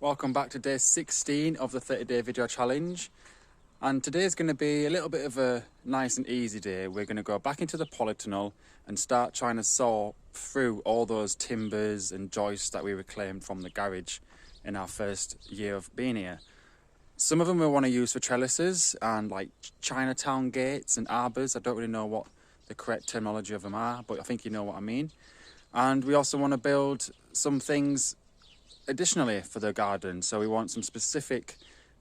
Welcome back to day 16 of the 30-day video challenge, and today is going to be a little bit of a nice and easy day. We're going to go back into the polytunnel and start trying to saw through all those timbers and joists that we reclaimed from the garage in our first year of being here. Some of them we want to use for trellises and like Chinatown gates and arbours. I don't really know what the correct terminology of them are, but I think you know what I mean. And we also want to build some things additionally for the garden, so we want some specific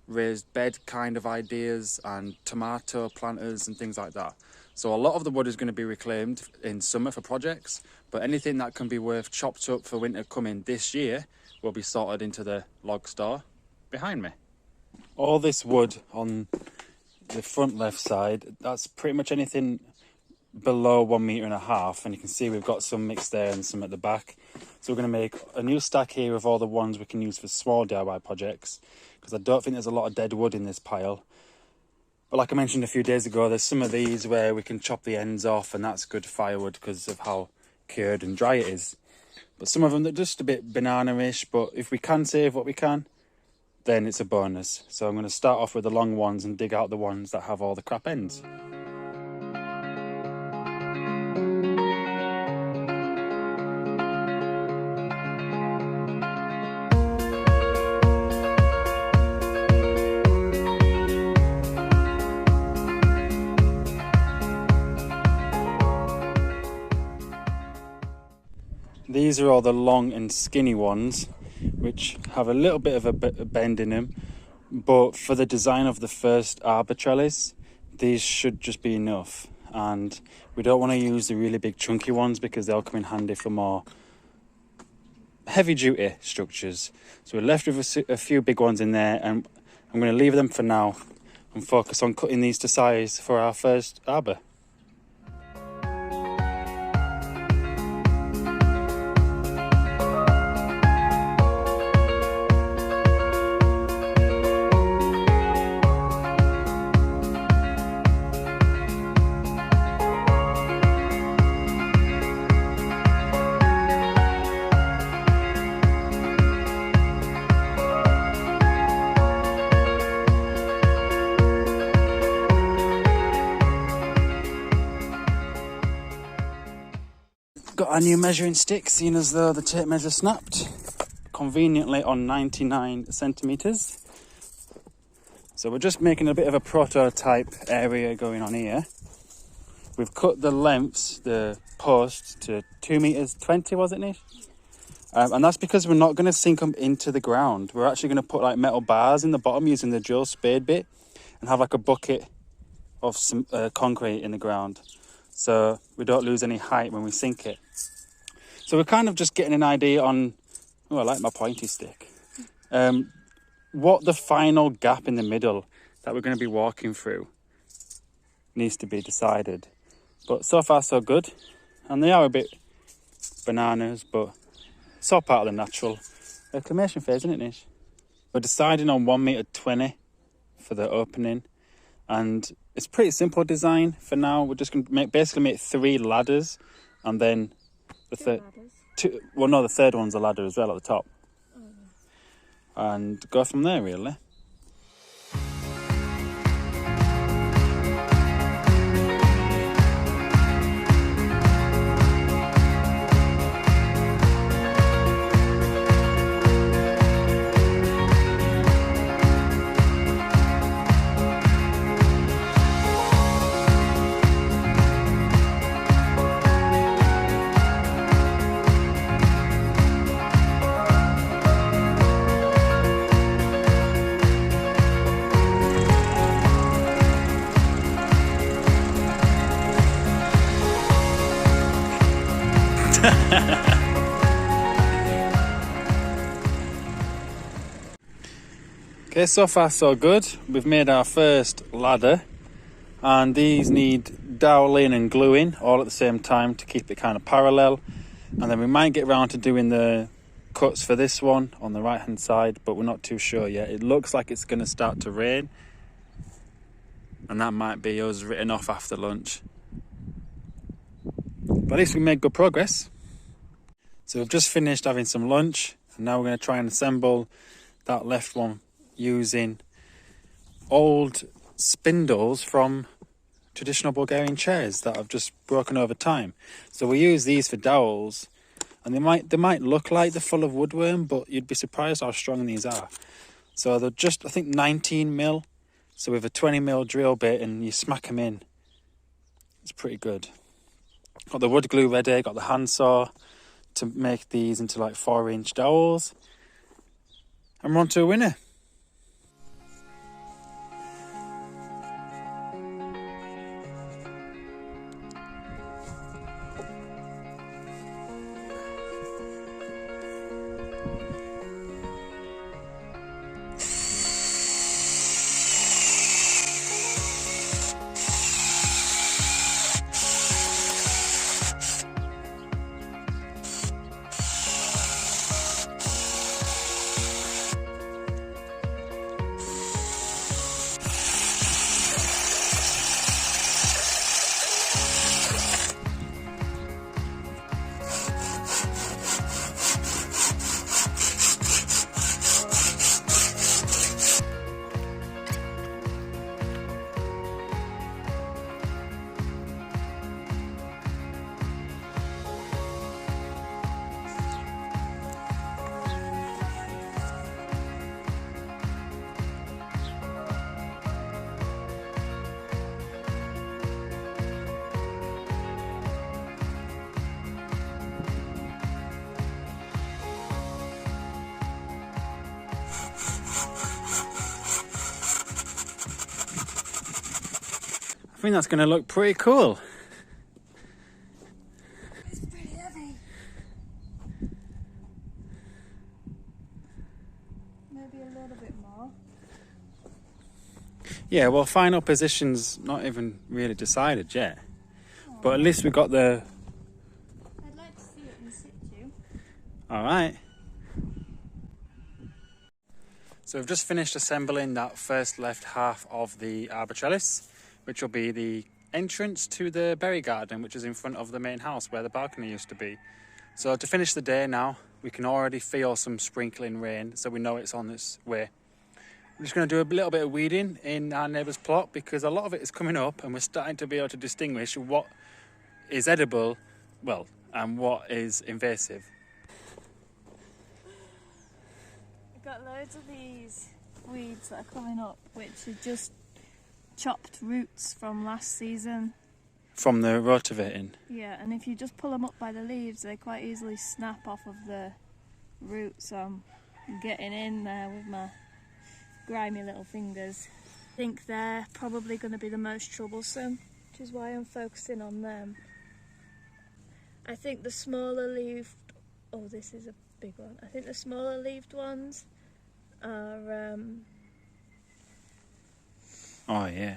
raised bed kind of ideas and tomato planters and things like that. So a lot of the wood is going to be reclaimed in summer for projects, but anything that can be worth chopped up for winter coming this year will be sorted into the log store behind me. All this wood on the front left side, that's pretty much anything below 1.5 meters, and you can see we've got some mixed there and some at the back. So we're going to make a new stack here of all the ones we can use for small DIY projects, because I don't think there's a lot of dead wood in this pile. But like I mentioned a few days ago, there's some of these where we can chop the ends off, and that's good firewood because of how cured and dry it is. But some of them are just a bit banana-ish, but if we can save what we can, then it's a bonus. So I'm going to start off with the long ones and dig out the ones that have all the crap ends. These are all the long and skinny ones, which have a little bit of a bend in them, but for the design of the first arbour trellis, these should just be enough. And we don't want to use the really big chunky ones because they'll come in handy for more heavy duty structures. So we're left with a few big ones in there, and I'm going to leave them for now and focus on cutting these to size for our first arbour. Got our new measuring stick, seeing as though the tape measure snapped conveniently on 99 centimetres. So we're just making a bit of a prototype area going on here. We've cut the lengths, the posts, to 2.20 meters, was it, Nish? And that's because we're not going to sink them into the ground. We're actually going to put like metal bars in the bottom using the drill spade bit and have like a bucket of some concrete in the ground, so we don't lose any height when we sink it. So we're kind of just getting an idea on, oh, I like my pointy stick, what the final gap in the middle that we're going to be walking through needs to be decided. But so far so good, and they are a bit bananas, but it's all part of the natural reclamation phase, isn't it, Nish? We're deciding on 1.20 meters for the opening, and it's pretty simple design for now. We're just going to basically make 3 ladders, and then the third one's a ladder as well at the top. And go from there, really. Okay, so far so good. We've made our first ladder, and these need doweling and gluing all at the same time to keep it kind of parallel. And then we might get around to doing the cuts for this one on the right hand side, but we're not too sure yet. It looks like it's going to start to rain, and that might be us written off after lunch. But at least we made good progress. So we've just finished having some lunch, and now we're going to try and assemble that left one using old spindles from traditional Bulgarian chairs that have just broken over time. So we use these for dowels, and they might look like they're full of woodworm, but you'd be surprised how strong these are. So they're just, I think, 19 mil. So with a 20 mil drill bit, and you smack them in, it's pretty good. Got the wood glue ready, got the handsaw to make these into like 4-inch dowels, and we're on to a winner. I think that's going to look pretty cool. It's pretty heavy. Maybe a little bit more. Yeah, well, final position's not even really decided yet. But at least we got the... I'd like to see it in situ. Alright. So we've just finished assembling that first left half of the arbour trellis, which will be the entrance to the berry garden, which is in front of the main house where the balcony used to be. So to finish the day now, we can already feel some sprinkling rain, so we know it's on its way. We're just going to do a little bit of weeding in our neighbour's plot, because a lot of it is coming up and we're starting to be able to distinguish what is edible, well, and what is invasive. We've got loads of these weeds that are coming up, which are just chopped roots from last season. From the rotivating? Yeah, and if you just pull them up by the leaves, they quite easily snap off of the roots. So I'm getting in there with my grimy little fingers. I think they're probably going to be the most troublesome, which is why I'm focusing on them. I think the smaller leaved... Oh, this is a big one. I think the smaller leaved ones are... Oh, yeah.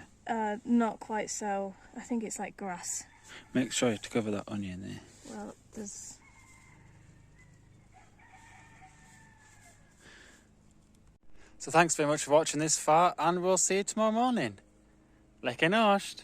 Not quite so. I think it's like grass. Make sure to cover that onion there. Well, there's... So thanks very much for watching this far, and we'll see you tomorrow morning. Lekker norsk!